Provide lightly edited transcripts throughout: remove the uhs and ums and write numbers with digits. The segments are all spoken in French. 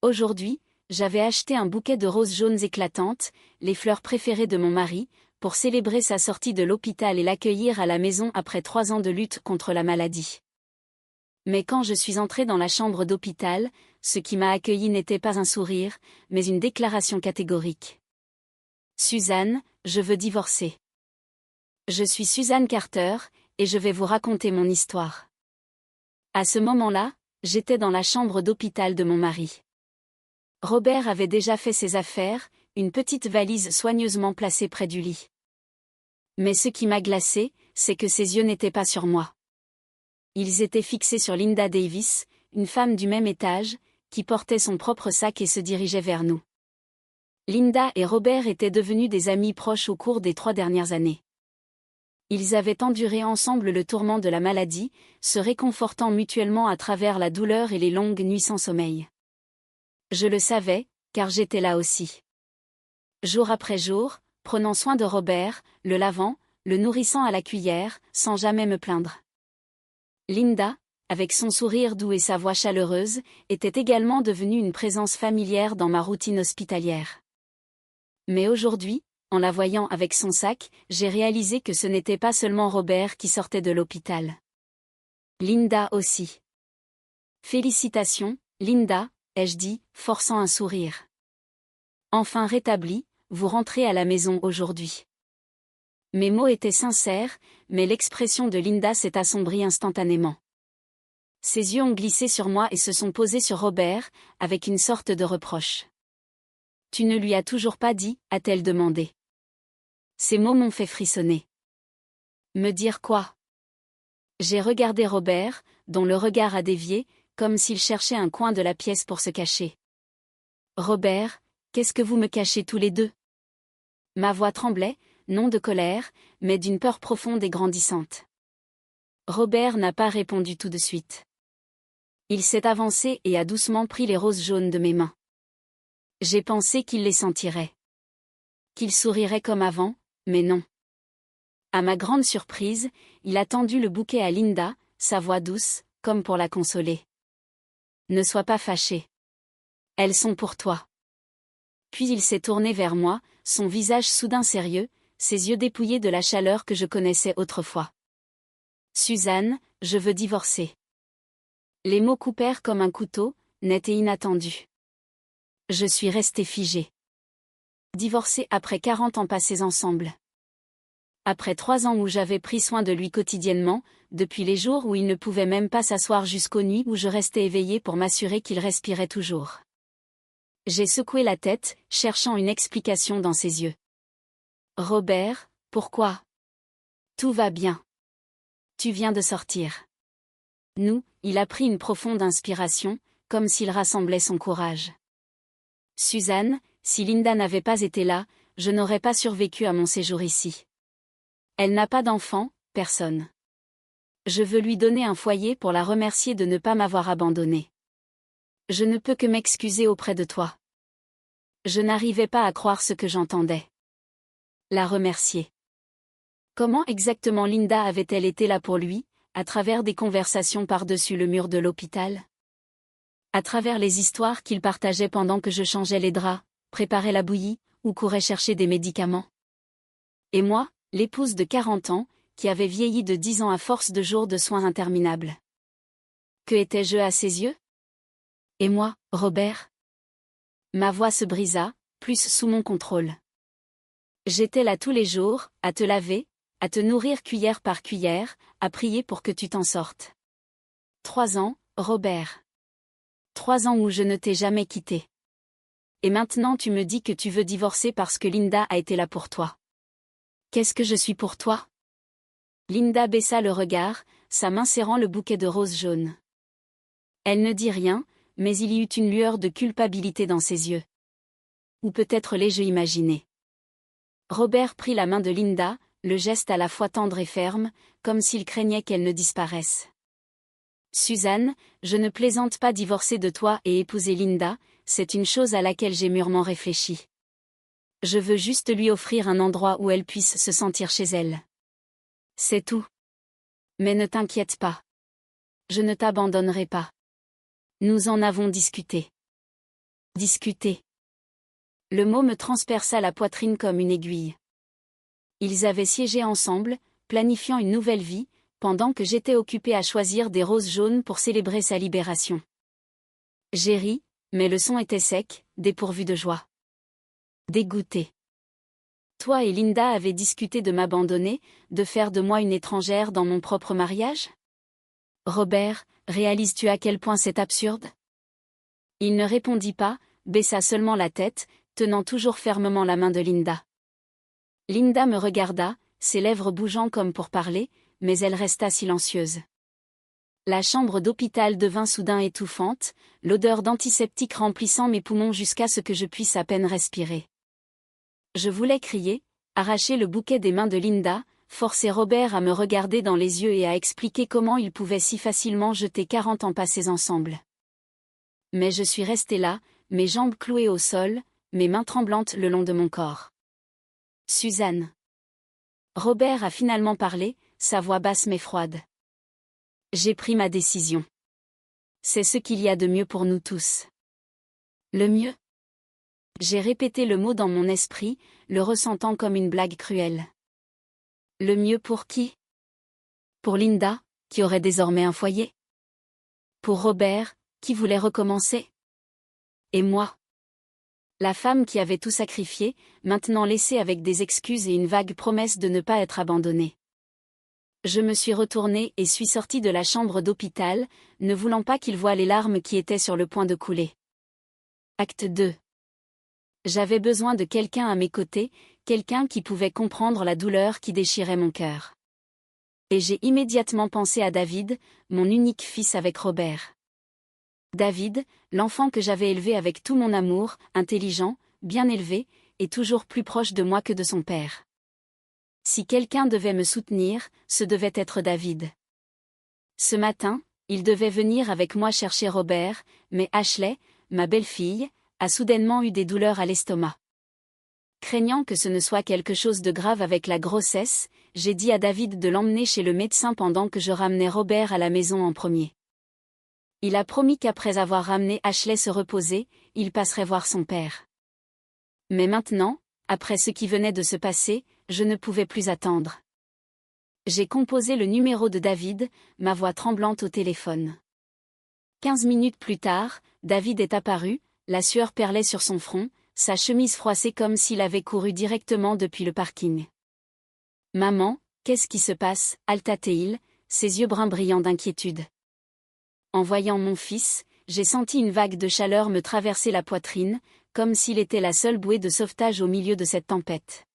Aujourd'hui, j'avais acheté un bouquet de roses jaunes éclatantes, les fleurs préférées de mon mari, pour célébrer sa sortie de l'hôpital et l'accueillir à la maison après 3 ans de lutte contre la maladie. Mais quand je suis entrée dans la chambre d'hôpital, ce qui m'a accueilli n'était pas un sourire, mais une déclaration catégorique. Suzanne, je veux divorcer. Je suis Suzanne Carter, et je vais vous raconter mon histoire. À ce moment-là, j'étais dans la chambre d'hôpital de mon mari. Robert avait déjà fait ses affaires, une petite valise soigneusement placée près du lit. Mais ce qui m'a glacée, c'est que ses yeux n'étaient pas sur moi. Ils étaient fixés sur Linda Davis, une femme du même étage, qui portait son propre sac et se dirigeait vers nous. Linda et Robert étaient devenus des amis proches au cours des 3 dernières années. Ils avaient enduré ensemble le tourment de la maladie, se réconfortant mutuellement à travers la douleur et les longues nuits sans sommeil. Je le savais, car j'étais là aussi. Jour après jour, prenant soin de Robert, le lavant, le nourrissant à la cuillère, sans jamais me plaindre. Linda, avec son sourire doux et sa voix chaleureuse, était également devenue une présence familière dans ma routine hospitalière. Mais aujourd'hui, en la voyant avec son sac, j'ai réalisé que ce n'était pas seulement Robert qui sortait de l'hôpital. Linda aussi. Félicitations, Linda, ai-je dit, forçant un sourire. Enfin rétablie, vous rentrez à la maison aujourd'hui. Mes mots étaient sincères, mais l'expression de Linda s'est assombrie instantanément. Ses yeux ont glissé sur moi et se sont posés sur Robert, avec une sorte de reproche. « Tu ne lui as toujours pas dit ?» a-t-elle demandé. Ces mots m'ont fait frissonner. Me dire quoi? J'ai regardé Robert, dont le regard a dévié, comme s'il cherchait un coin de la pièce pour se cacher. Robert, qu'est-ce que vous me cachez tous les deux? Ma voix tremblait, non de colère, mais d'une peur profonde et grandissante. Robert n'a pas répondu tout de suite. Il s'est avancé et a doucement pris les roses jaunes de mes mains. J'ai pensé qu'il les sentirait. Qu'il sourirait comme avant, mais non. À ma grande surprise, il a tendu le bouquet à Linda, sa voix douce, comme pour la consoler. Ne sois pas fâchée. Elles sont pour toi. Puis il s'est tourné vers moi, son visage soudain sérieux, ses yeux dépouillés de la chaleur que je connaissais autrefois. Suzanne, je veux divorcer. Les mots coupèrent comme un couteau, net et inattendu. Je suis restée figée. Divorcer après 40 ans passés ensemble. Après 3 ans où j'avais pris soin de lui quotidiennement, depuis les jours où il ne pouvait même pas s'asseoir jusqu'aux nuits où je restais éveillée pour m'assurer qu'il respirait toujours. J'ai secoué la tête, cherchant une explication dans ses yeux. Robert, pourquoi? Tout va bien. Tu viens de sortir. Nous, il a pris une profonde inspiration, comme s'il rassemblait son courage. Suzanne, si Linda n'avait pas été là, je n'aurais pas survécu à mon séjour ici. Elle n'a pas d'enfant, personne. Je veux lui donner un foyer pour la remercier de ne pas m'avoir abandonnée. Je ne peux que m'excuser auprès de toi. Je n'arrivais pas à croire ce que j'entendais. La remercier. Comment exactement Linda avait-elle été là pour lui, à travers des conversations par-dessus le mur de l'hôpital? À travers les histoires qu'il partageait pendant que je changeais les draps, préparais la bouillie, ou courais chercher des médicaments? Et moi, l'épouse de 40 ans, qui avait vieilli de 10 ans à force de jours de soins interminables. Que étais-je à ses yeux? Et moi, Robert? Ma voix se brisa, plus sous mon contrôle. J'étais là tous les jours, à te laver, à te nourrir cuillère par cuillère, à prier pour que tu t'en sortes. 3 ans, Robert. 3 ans où je ne t'ai jamais quitté. Et maintenant tu me dis que tu veux divorcer parce que Linda a été là pour toi. Qu'est-ce que je suis pour toi? Linda baissa le regard, sa main serrant le bouquet de roses jaunes. Elle ne dit rien, mais il y eut une lueur de culpabilité dans ses yeux. Ou peut-être l'ai-je imaginé. Robert prit la main de Linda, le geste à la fois tendre et ferme, comme s'il craignait qu'elle ne disparaisse. Suzanne, je ne plaisante pas divorcer de toi et épouser Linda, c'est une chose à laquelle j'ai mûrement réfléchi. Je veux juste lui offrir un endroit où elle puisse se sentir chez elle. C'est tout. Mais ne t'inquiète pas. Je ne t'abandonnerai pas. Nous en avons discuté. Discuter. Le mot me transperça la poitrine comme une aiguille. Ils avaient siégé ensemble, planifiant une nouvelle vie, pendant que j'étais occupée à choisir des roses jaunes pour célébrer sa libération. J'ai ri, mais le son était sec, dépourvu de joie. Dégoûté. Toi et Linda avez discuté de m'abandonner, de faire de moi une étrangère dans mon propre mariage? Robert, réalises-tu à quel point c'est absurde? Il ne répondit pas, baissa seulement la tête, tenant toujours fermement la main de Linda. Linda me regarda, ses lèvres bougeant comme pour parler, mais elle resta silencieuse. La chambre d'hôpital devint soudain étouffante, l'odeur d'antiseptique remplissant mes poumons jusqu'à ce que je puisse à peine respirer. Je voulais crier, arracher le bouquet des mains de Linda, forcer Robert à me regarder dans les yeux et à expliquer comment il pouvait si facilement jeter 40 ans passés ensemble. Mais je suis restée là, mes jambes clouées au sol, mes mains tremblantes le long de mon corps. Suzanne. Robert a finalement parlé, sa voix basse mais froide. J'ai pris ma décision. C'est ce qu'il y a de mieux pour nous tous. Le mieux? J'ai répété le mot dans mon esprit, le ressentant comme une blague cruelle. Le mieux pour qui? Pour Linda, qui aurait désormais un foyer. Pour Robert, qui voulait recommencer. Et moi? La femme qui avait tout sacrifié, maintenant laissée avec des excuses et une vague promesse de ne pas être abandonnée. Je me suis retournée et suis sortie de la chambre d'hôpital, ne voulant pas qu'il voie les larmes qui étaient sur le point de couler. Acte 2. J'avais besoin de quelqu'un à mes côtés, quelqu'un qui pouvait comprendre la douleur qui déchirait mon cœur. Et j'ai immédiatement pensé à David, mon unique fils avec Robert. David, l'enfant que j'avais élevé avec tout mon amour, intelligent, bien élevé, et toujours plus proche de moi que de son père. Si quelqu'un devait me soutenir, ce devait être David. Ce matin, il devait venir avec moi chercher Robert, mais Ashley, ma belle-fille, a soudainement eu des douleurs à l'estomac. Craignant que ce ne soit quelque chose de grave avec la grossesse, j'ai dit à David de l'emmener chez le médecin pendant que je ramenais Robert à la maison en premier. Il a promis qu'après avoir ramené Ashley se reposer, il passerait voir son père. Mais maintenant, après ce qui venait de se passer, je ne pouvais plus attendre. J'ai composé le numéro de David, ma voix tremblante au téléphone. 15 minutes plus tard, David est apparu, la sueur perlait sur son front, sa chemise froissée comme s'il avait couru directement depuis le parking. « Maman, qu'est-ce qui se passe » halta-t-il, ses yeux bruns brillants d'inquiétude. En voyant mon fils, j'ai senti une vague de chaleur me traverser la poitrine, comme s'il était la seule bouée de sauvetage au milieu de cette tempête.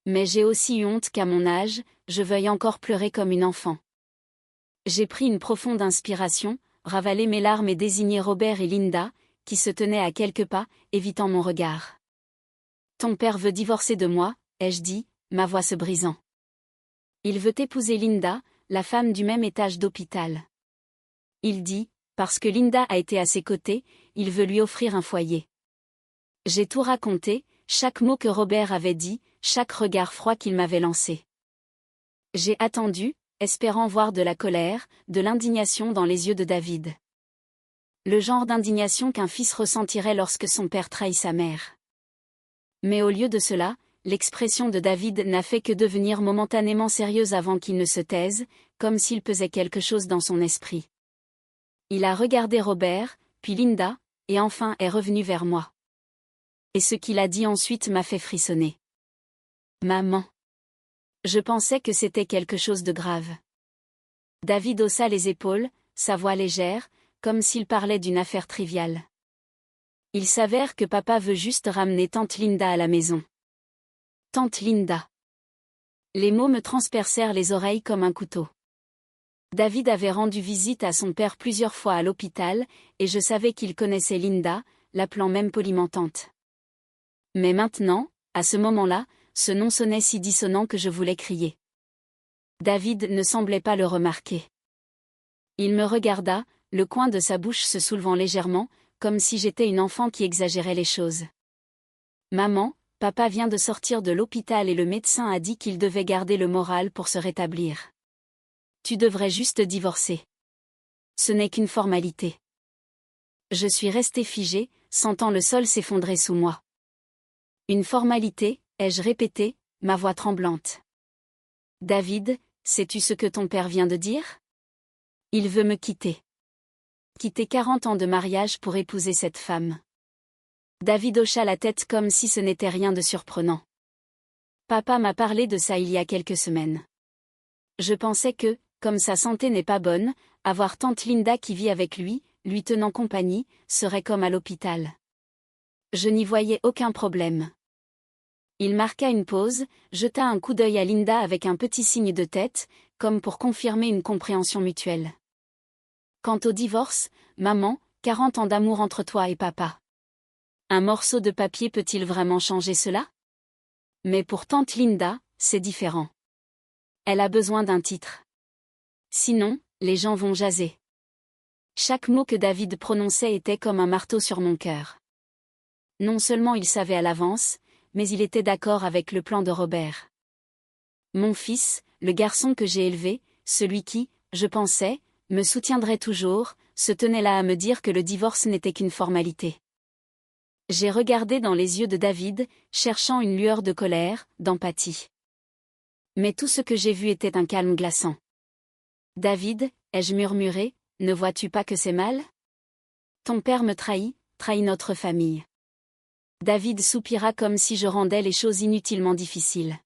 Mais j'ai aussi eu honte qu'à mon âge, je veuille encore pleurer comme une enfant. J'ai pris une profonde inspiration, ravalé mes larmes et désigné Robert et Linda, qui se tenaient à quelques pas, évitant mon regard. « Ton père veut divorcer de moi » ai-je dit, ma voix se brisant. « Il veut épouser Linda, la femme du même étage d'hôpital. Il dit, parce que Linda a été à ses côtés, il veut lui offrir un foyer. » J'ai tout raconté, chaque mot que Robert avait dit, chaque regard froid qu'il m'avait lancé. J'ai attendu, espérant voir de la colère, de l'indignation dans les yeux de David. Le genre d'indignation qu'un fils ressentirait lorsque son père trahit sa mère. Mais au lieu de cela, l'expression de David n'a fait que devenir momentanément sérieuse avant qu'il ne se taise, comme s'il pesait quelque chose dans son esprit. Il a regardé Robert, puis Linda, et enfin est revenu vers moi. Et ce qu'il a dit ensuite m'a fait frissonner. « Maman. » Je pensais que c'était quelque chose de grave. David haussa les épaules, sa voix légère, comme s'il parlait d'une affaire triviale. Il s'avère que papa veut juste ramener tante Linda à la maison. Tante Linda. Les mots me transpercèrent les oreilles comme un couteau. David avait rendu visite à son père plusieurs fois à l'hôpital, et je savais qu'il connaissait Linda, l'appelant même poliment tante. Mais maintenant, à ce moment-là, ce nom sonnait si dissonant que je voulais crier. David ne semblait pas le remarquer. Il me regarda, le coin de sa bouche se soulevant légèrement, comme si j'étais une enfant qui exagérait les choses. « Maman, papa vient de sortir de l'hôpital et le médecin a dit qu'il devait garder le moral pour se rétablir. Tu devrais juste divorcer. Ce n'est qu'une formalité. » Je suis restée figée, sentant le sol s'effondrer sous moi. Une formalité, ai-je répété, ma voix tremblante. David, sais-tu ce que ton père vient de dire? Il veut me quitter. Quitter 40 ans de mariage pour épouser cette femme. David hocha la tête comme si ce n'était rien de surprenant. Papa m'a parlé de ça il y a quelques semaines. Je pensais que, comme sa santé n'est pas bonne, avoir tante Linda qui vit avec lui tenant compagnie, serait comme à l'hôpital. Je n'y voyais aucun problème. Il marqua une pause, jeta un coup d'œil à Linda avec un petit signe de tête, comme pour confirmer une compréhension mutuelle. Quant au divorce, maman, 40 ans d'amour entre toi et papa. Un morceau de papier peut-il vraiment changer cela? Mais pour tante Linda, c'est différent. Elle a besoin d'un titre. Sinon, les gens vont jaser. Chaque mot que David prononçait était comme un marteau sur mon cœur. Non seulement il savait à l'avance, mais il était d'accord avec le plan de Robert. Mon fils, le garçon que j'ai élevé, celui qui, je pensais, me soutiendrait toujours, se tenait là à me dire que le divorce n'était qu'une formalité. J'ai regardé dans les yeux de David, cherchant une lueur de colère, d'empathie. Mais tout ce que j'ai vu était un calme glaçant. David, ai-je murmuré, ne vois-tu pas que c'est mal? Ton père me trahit notre famille. David soupira comme si je rendais les choses inutilement difficiles.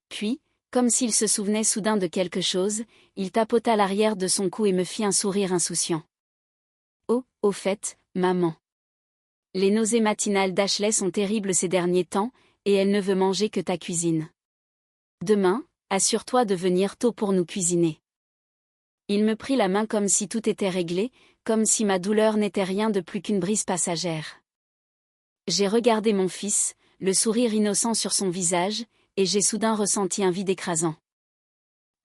Puis, comme s'il se souvenait soudain de quelque chose, il tapota l'arrière de son cou et me fit un sourire insouciant. Oh, au fait, maman. Les nausées matinales d'Ashley sont terribles ces derniers temps, et elle ne veut manger que ta cuisine. Demain, assure-toi de venir tôt pour nous cuisiner. Il me prit la main comme si tout était réglé, comme si ma douleur n'était rien de plus qu'une brise passagère. J'ai regardé mon fils, le sourire innocent sur son visage, et j'ai soudain ressenti un vide écrasant.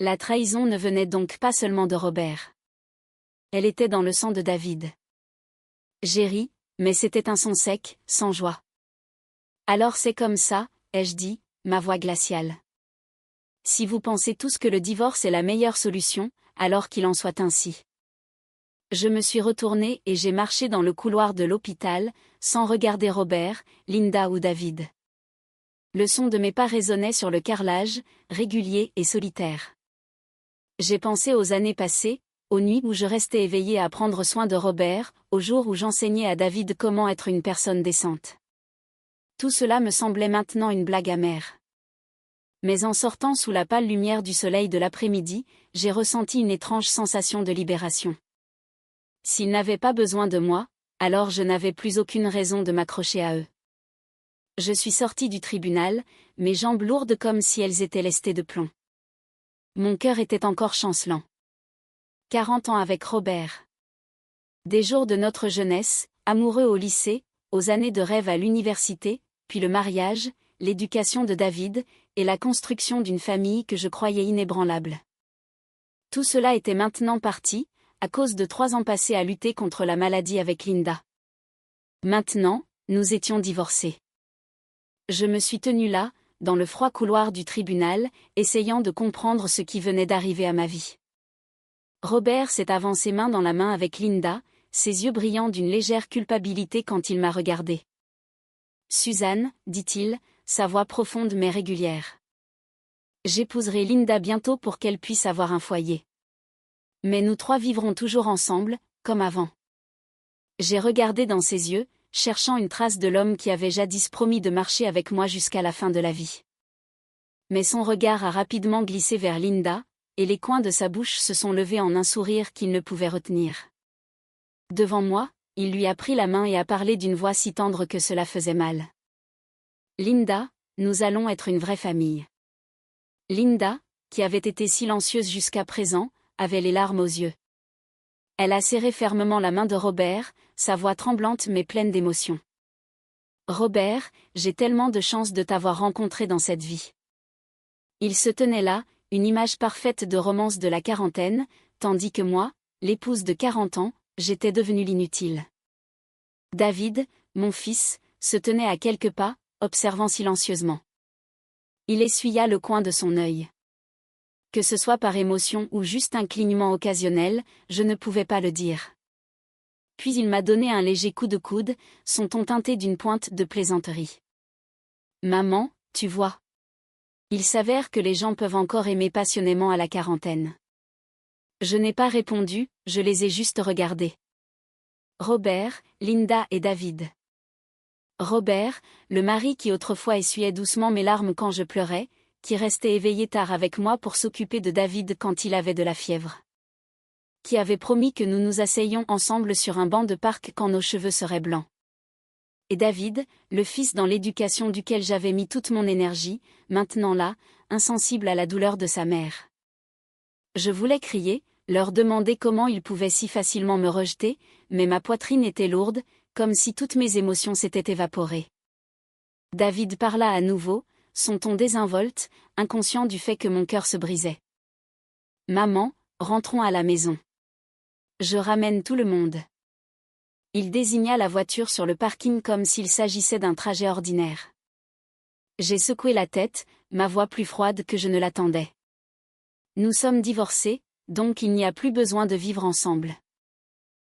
La trahison ne venait donc pas seulement de Robert. Elle était dans le sang de David. J'ai ri, mais c'était un son sec, sans joie. Alors c'est comme ça, ai-je dit, ma voix glaciale. Si vous pensez tous que le divorce est la meilleure solution, alors qu'il en soit ainsi. Je me suis retournée et j'ai marché dans le couloir de l'hôpital, sans regarder Robert, Linda ou David. Le son de mes pas résonnait sur le carrelage, régulier et solitaire. J'ai pensé aux années passées, aux nuits où je restais éveillée à prendre soin de Robert, aux jours où j'enseignais à David comment être une personne décente. Tout cela me semblait maintenant une blague amère. Mais en sortant sous la pâle lumière du soleil de l'après-midi, j'ai ressenti une étrange sensation de libération. S'ils n'avaient pas besoin de moi, alors je n'avais plus aucune raison de m'accrocher à eux. Je suis sortie du tribunal, mes jambes lourdes comme si elles étaient lestées de plomb. Mon cœur était encore chancelant. 40 ans avec Robert. Des jours de notre jeunesse, amoureux au lycée, aux années de rêve à l'université, puis le mariage, l'éducation de David, et la construction d'une famille que je croyais inébranlable. Tout cela était maintenant parti, à cause de 3 ans passés à lutter contre la maladie avec Linda. Maintenant, nous étions divorcés. Je me suis tenue là, dans le froid couloir du tribunal, essayant de comprendre ce qui venait d'arriver à ma vie. Robert s'est avancé main dans la main avec Linda, ses yeux brillants d'une légère culpabilité quand il m'a regardée. Suzanne, dit-il, sa voix profonde mais régulière. J'épouserai Linda bientôt pour qu'elle puisse avoir un foyer. Mais nous 3 vivrons toujours ensemble, comme avant. J'ai regardé dans ses yeux, cherchant une trace de l'homme qui avait jadis promis de marcher avec moi jusqu'à la fin de la vie. Mais son regard a rapidement glissé vers Linda, et les coins de sa bouche se sont levés en un sourire qu'il ne pouvait retenir. Devant moi, il lui a pris la main et a parlé d'une voix si tendre que cela faisait mal. Linda, nous allons être une vraie famille. Linda, qui avait été silencieuse jusqu'à présent, avait les larmes aux yeux. Elle a serré fermement la main de Robert, sa voix tremblante mais pleine d'émotion. Robert, j'ai tellement de chance de t'avoir rencontré dans cette vie. Il se tenait là, une image parfaite de romance de la quarantaine, tandis que moi, l'épouse de 40 ans, j'étais devenue l'inutile. David, mon fils, se tenait à quelques pas, observant silencieusement. Il essuya le coin de son œil. Que ce soit par émotion ou juste un clignement occasionnel, je ne pouvais pas le dire. Puis il m'a donné un léger coup de coude, son ton teinté d'une pointe de plaisanterie. Maman, tu vois. Il s'avère que les gens peuvent encore aimer passionnément à la quarantaine. Je n'ai pas répondu, je les ai juste regardés. Robert, Linda et David. Robert, le mari qui autrefois essuyait doucement mes larmes quand je pleurais, qui restait éveillé tard avec moi pour s'occuper de David quand il avait de la fièvre. Qui avait promis que nous nous asseyions ensemble sur un banc de parc quand nos cheveux seraient blancs. Et David, le fils dans l'éducation duquel j'avais mis toute mon énergie, maintenant là, insensible à la douleur de sa mère. Je voulais crier, leur demander comment ils pouvaient si facilement me rejeter, mais ma poitrine était lourde, comme si toutes mes émotions s'étaient évaporées. David parla à nouveau, son ton désinvolte, inconscient du fait que mon cœur se brisait. Maman, rentrons à la maison. Je ramène tout le monde. Il désigna la voiture sur le parking comme s'il s'agissait d'un trajet ordinaire. J'ai secoué la tête, ma voix plus froide que je ne l'attendais. Nous sommes divorcés, donc il n'y a plus besoin de vivre ensemble.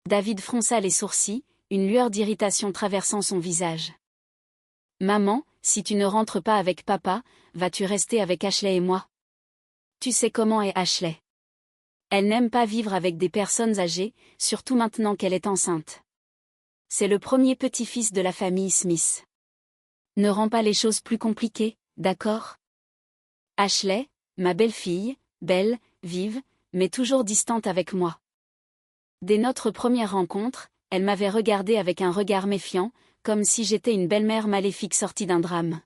David fronça les sourcils, une lueur d'irritation traversant son visage. Maman, si tu ne rentres pas avec papa, vas-tu rester avec Ashley et moi? Tu sais comment est Ashley. Elle n'aime pas vivre avec des personnes âgées, surtout maintenant qu'elle est enceinte. C'est le premier petit-fils de la famille Smith. Ne rends pas les choses plus compliquées, d'accord? Ashley, ma belle-fille, belle, vive, mais toujours distante avec moi. Dès notre première rencontre, elle m'avait regardé avec un regard méfiant, comme si j'étais une belle-mère maléfique sortie d'un drame.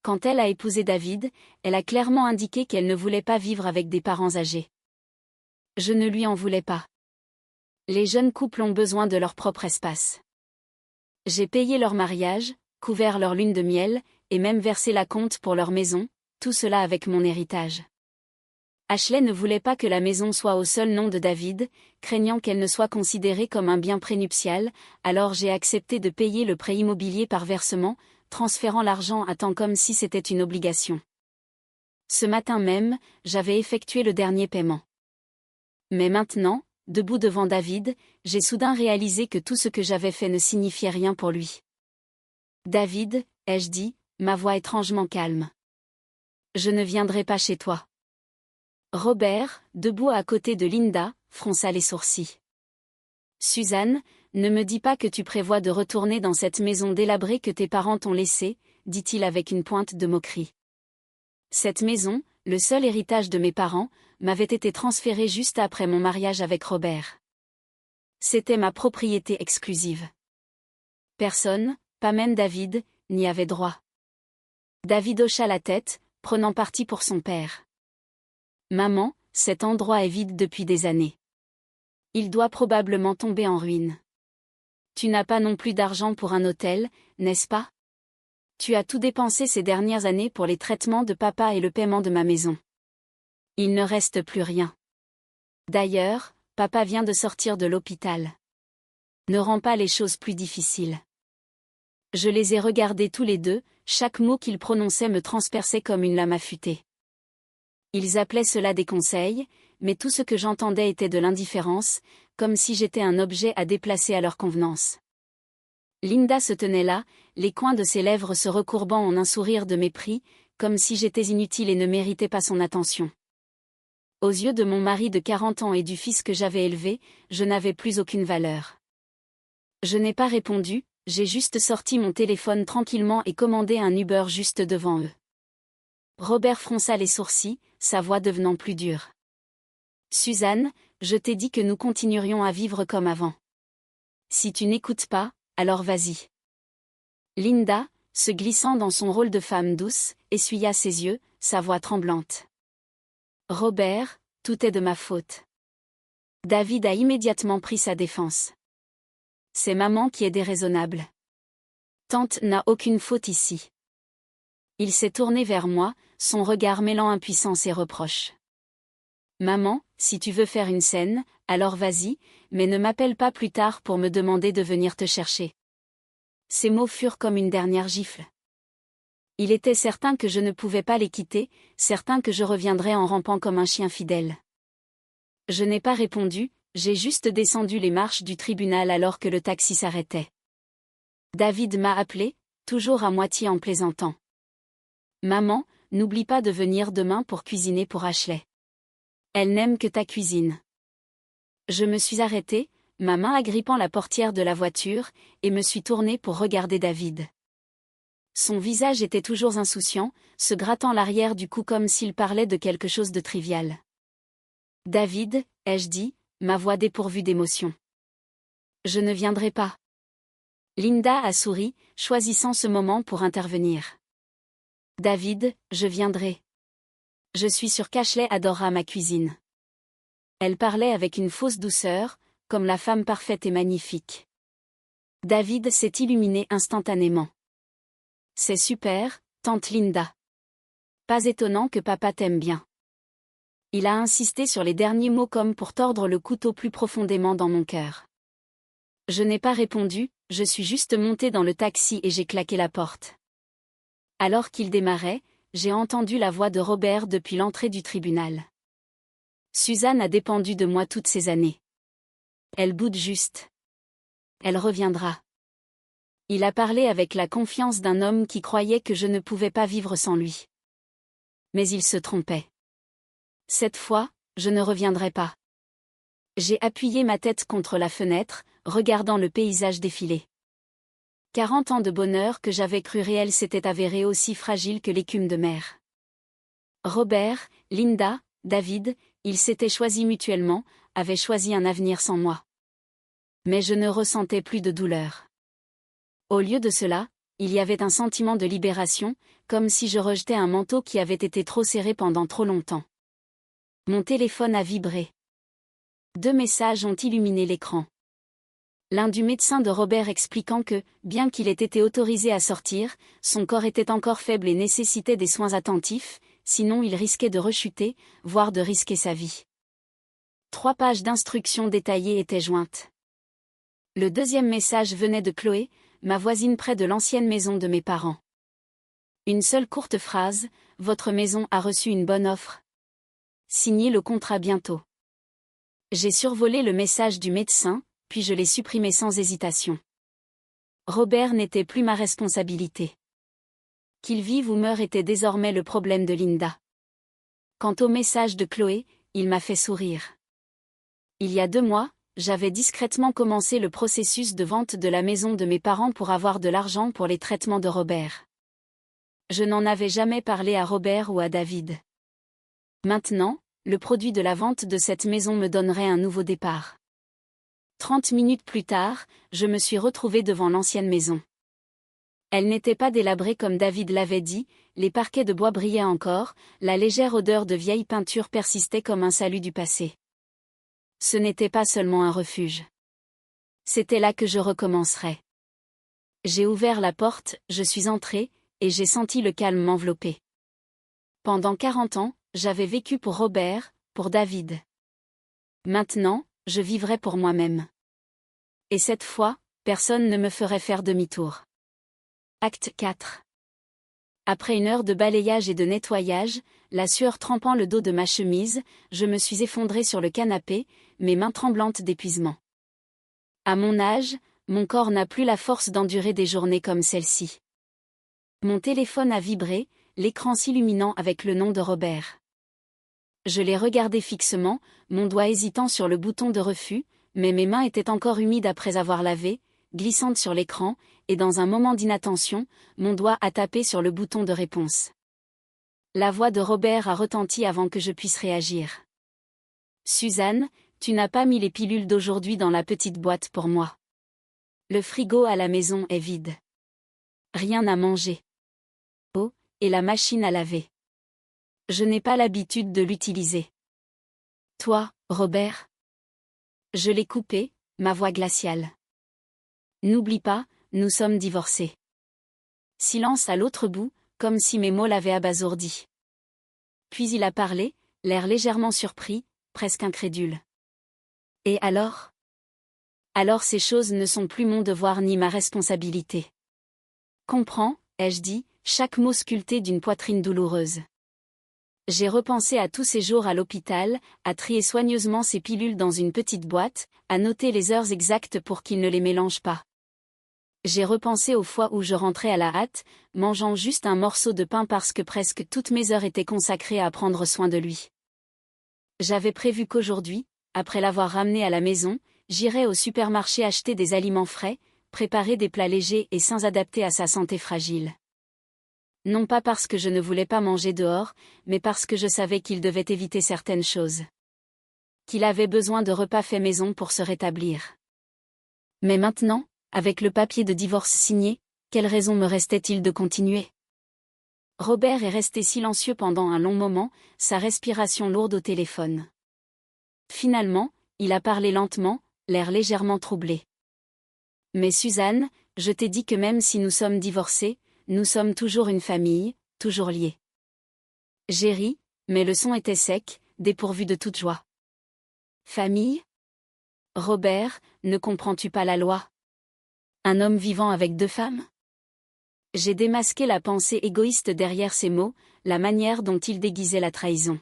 Quand elle a épousé David, elle a clairement indiqué qu'elle ne voulait pas vivre avec des parents âgés. Je ne lui en voulais pas. Les jeunes couples ont besoin de leur propre espace. J'ai payé leur mariage, couvert leur lune de miel, et même versé la compte pour leur maison, tout cela avec mon héritage. Ashley ne voulait pas que la maison soit au seul nom de David, craignant qu'elle ne soit considérée comme un bien prénuptial, alors j'ai accepté de payer le prêt immobilier par versement, transférant l'argent à temps comme si c'était une obligation. Ce matin même, j'avais effectué le dernier paiement. Mais maintenant, debout devant David, j'ai soudain réalisé que tout ce que j'avais fait ne signifiait rien pour lui. David, ai-je dit, ma voix étrangement calme. Je ne viendrai pas chez toi. Robert, debout à côté de Linda, fronça les sourcils. Suzanne, ne me dis pas que tu prévois de retourner dans cette maison délabrée que tes parents t'ont laissée, dit-il avec une pointe de moquerie. Cette maison, le seul héritage de mes parents, m'avait été transférée juste après mon mariage avec Robert. C'était ma propriété exclusive. Personne, pas même David, n'y avait droit. David hocha la tête, prenant parti pour son père. Maman, cet endroit est vide depuis des années. Il doit probablement tomber en ruine. Tu n'as pas non plus d'argent pour un hôtel, n'est-ce pas? Tu as tout dépensé ces dernières années pour les traitements de papa et le paiement de ma maison. Il ne reste plus rien. D'ailleurs, papa vient de sortir de l'hôpital. Ne rends pas les choses plus difficiles. Je les ai regardés tous les deux, chaque mot qu'ils prononçaient me transperçait comme une lame affûtée. Ils appelaient cela des conseils, mais tout ce que j'entendais était de l'indifférence, comme si j'étais un objet à déplacer à leur convenance. Linda se tenait là, les coins de ses lèvres se recourbant en un sourire de mépris, comme si j'étais inutile et ne méritais pas son attention. Aux yeux de mon mari de 40 ans et du fils que j'avais élevé, je n'avais plus aucune valeur. Je n'ai pas répondu, j'ai juste sorti mon téléphone tranquillement et commandé un Uber juste devant eux. Robert fronça les sourcils, sa voix devenant plus dure. Suzanne, je t'ai dit que nous continuerions à vivre comme avant. Si tu n'écoutes pas, alors vas-y. Linda, se glissant dans son rôle de femme douce, essuya ses yeux, sa voix tremblante. Robert, tout est de ma faute. David a immédiatement pris sa défense. C'est maman qui est déraisonnable. Tante n'a aucune faute ici. Il s'est tourné vers moi, son regard mêlant impuissance et reproche. Maman, si tu veux faire une scène, alors vas-y, mais ne m'appelle pas plus tard pour me demander de venir te chercher. Ces mots furent comme une dernière gifle. Il était certain que je ne pouvais pas les quitter, certain que je reviendrais en rampant comme un chien fidèle. Je n'ai pas répondu, J'ai juste descendu les marches du tribunal alors que le taxi s'arrêtait. David m'a appelé, toujours à moitié en plaisantant. Maman, n'oublie pas de venir demain pour cuisiner pour Ashley. Elle n'aime que ta cuisine. Je me suis arrêtée, ma main agrippant la portière de la voiture, et me suis tournée pour regarder David. Son visage était toujours insouciant, se grattant l'arrière du cou comme s'il parlait de quelque chose de trivial. David, ai-je dit, ma voix dépourvue d'émotion. Je ne viendrai pas. Linda a souri, choisissant ce moment pour intervenir. David, je viendrai. Je suis sûre qu'Ashley adorera ma cuisine. Elle parlait avec une fausse douceur, comme la femme parfaite et magnifique. David s'est illuminé instantanément. C'est super, tante Linda. Pas étonnant que papa t'aime bien. Il a insisté sur les derniers mots comme pour tordre le couteau plus profondément dans mon cœur. Je n'ai pas répondu, je suis juste montée dans le taxi et j'ai claqué la porte. Alors qu'il démarrait, j'ai entendu la voix de Robert depuis l'entrée du tribunal. Suzanne a dépendu de moi toutes ces années. Elle boude juste. Elle reviendra. Il a parlé avec la confiance d'un homme qui croyait que je ne pouvais pas vivre sans lui. Mais il se trompait. Cette fois, je ne reviendrai pas. J'ai appuyé ma tête contre la fenêtre, regardant le paysage défiler. 40 ans de bonheur que j'avais cru réel s'étaient avérés aussi fragiles que l'écume de mer. Robert, Linda, David, ils s'étaient choisis mutuellement, avaient choisi un avenir sans moi. Mais je ne ressentais plus de douleur. Au lieu de cela, il y avait un sentiment de libération, comme si je rejetais un manteau qui avait été trop serré pendant trop longtemps. Mon téléphone a vibré. 2 messages ont illuminé l'écran. L'un du médecin de Robert expliquant que, bien qu'il ait été autorisé à sortir, son corps était encore faible et nécessitait des soins attentifs, sinon il risquait de rechuter, voire de risquer sa vie. 3 pages d'instructions détaillées étaient jointes. Le deuxième message venait de Chloé, ma voisine près de l'ancienne maison de mes parents. Une seule courte phrase, « Votre maison a reçu une bonne offre. Signez le contrat bientôt. » J'ai survolé le message du médecin, puis je l'ai supprimé sans hésitation. Robert n'était plus ma responsabilité. Qu'il vive ou meure était désormais le problème de Linda. Quant au message de Chloé, il m'a fait sourire. Il y a 2 mois, j'avais discrètement commencé le processus de vente de la maison de mes parents pour avoir de l'argent pour les traitements de Robert. Je n'en avais jamais parlé à Robert ou à David. Maintenant, le produit de la vente de cette maison me donnerait un nouveau départ. 30 minutes plus tard, je me suis retrouvée devant l'ancienne maison. Elle n'était pas délabrée comme David l'avait dit, les parquets de bois brillaient encore, la légère odeur de vieille peinture persistait comme un salut du passé. Ce n'était pas seulement un refuge. C'était là que je recommencerais. J'ai ouvert la porte, je suis entrée, et j'ai senti le calme m'envelopper. Pendant 40 ans, j'avais vécu pour Robert, pour David. Maintenant, je vivrais pour moi-même. Et cette fois, personne ne me ferait faire demi-tour. Acte 4. Après 1 heure de balayage et de nettoyage, la sueur trempant le dos de ma chemise, je me suis effondrée sur le canapé, mes mains tremblantes d'épuisement. À mon âge, mon corps n'a plus la force d'endurer des journées comme celle-ci. Mon téléphone a vibré, l'écran s'illuminant avec le nom de Robert. Je l'ai regardé fixement, mon doigt hésitant sur le bouton de refus, mais mes mains étaient encore humides après avoir lavé, glissantes sur l'écran, et dans un moment d'inattention, mon doigt a tapé sur le bouton de réponse. La voix de Robert a retenti avant que je puisse réagir. « Suzanne, tu n'as pas mis les pilules d'aujourd'hui dans la petite boîte pour moi. Le frigo à la maison est vide. Rien à manger. Oh, et la machine à laver. Je n'ai pas l'habitude de l'utiliser. Toi, Robert ? » Je l'ai coupé, ma voix glaciale. « N'oublie pas, nous sommes divorcés. » Silence à l'autre bout, comme si mes mots l'avaient abasourdi. Puis il a parlé, l'air légèrement surpris, presque incrédule. « Et alors ? » Alors ces choses ne sont plus mon devoir ni ma responsabilité. « Comprends, ai-je dit, chaque mot sculpté d'une poitrine douloureuse. J'ai repensé à tous ces jours à l'hôpital, à trier soigneusement ses pilules dans une petite boîte, à noter les heures exactes pour qu'il ne les mélange pas. J'ai repensé aux fois où je rentrais à la hâte, mangeant juste un morceau de pain parce que presque toutes mes heures étaient consacrées à prendre soin de lui. J'avais prévu qu'aujourd'hui, après l'avoir ramené à la maison, j'irais au supermarché acheter des aliments frais, préparer des plats légers et sains adaptés à sa santé fragile. Non pas parce que je ne voulais pas manger dehors, mais parce que je savais qu'il devait éviter certaines choses. Qu'il avait besoin de repas faits maison pour se rétablir. Mais maintenant, avec le papier de divorce signé, quelle raison me restait-il de continuer? Robert est resté silencieux pendant un long moment, sa respiration lourde au téléphone. Finalement, il a parlé lentement, l'air légèrement troublé. Mais Suzanne, je t'ai dit que même si nous sommes divorcés, nous sommes toujours une famille, toujours liés. J'ai ri, mais le son était sec, dépourvu de toute joie. Famille? Robert, ne comprends-tu pas la loi? Un homme vivant avec 2 femmes? J'ai démasqué la pensée égoïste derrière ces mots, la manière dont il déguisait la trahison.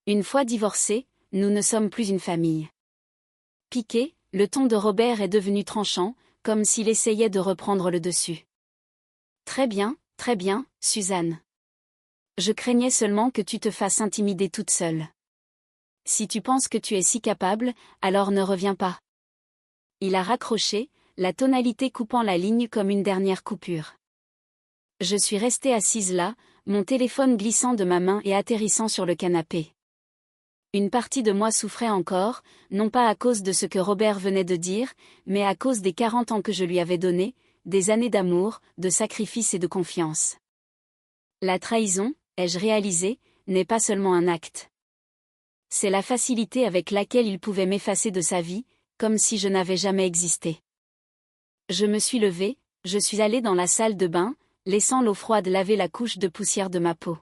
Une fois divorcés, nous ne sommes plus une famille. Piqué, le ton de Robert est devenu tranchant, comme s'il essayait de reprendre le dessus. Très bien, Suzanne. Je craignais seulement que tu te fasses intimider toute seule. Si tu penses que tu es si capable, alors ne reviens pas. Il a raccroché, la tonalité coupant la ligne comme une dernière coupure. Je suis restée assise là, mon téléphone glissant de ma main et atterrissant sur le canapé. Une partie de moi souffrait encore, non pas à cause de ce que Robert venait de dire, mais à cause des 40 ans que je lui avais donnés, des années d'amour, de sacrifice et de confiance. La trahison, ai-je réalisé, n'est pas seulement un acte. C'est la facilité avec laquelle il pouvait m'effacer de sa vie, comme si je n'avais jamais existé. Je me suis levée, je suis allée dans la salle de bain, laissant l'eau froide laver la couche de poussière de ma peau.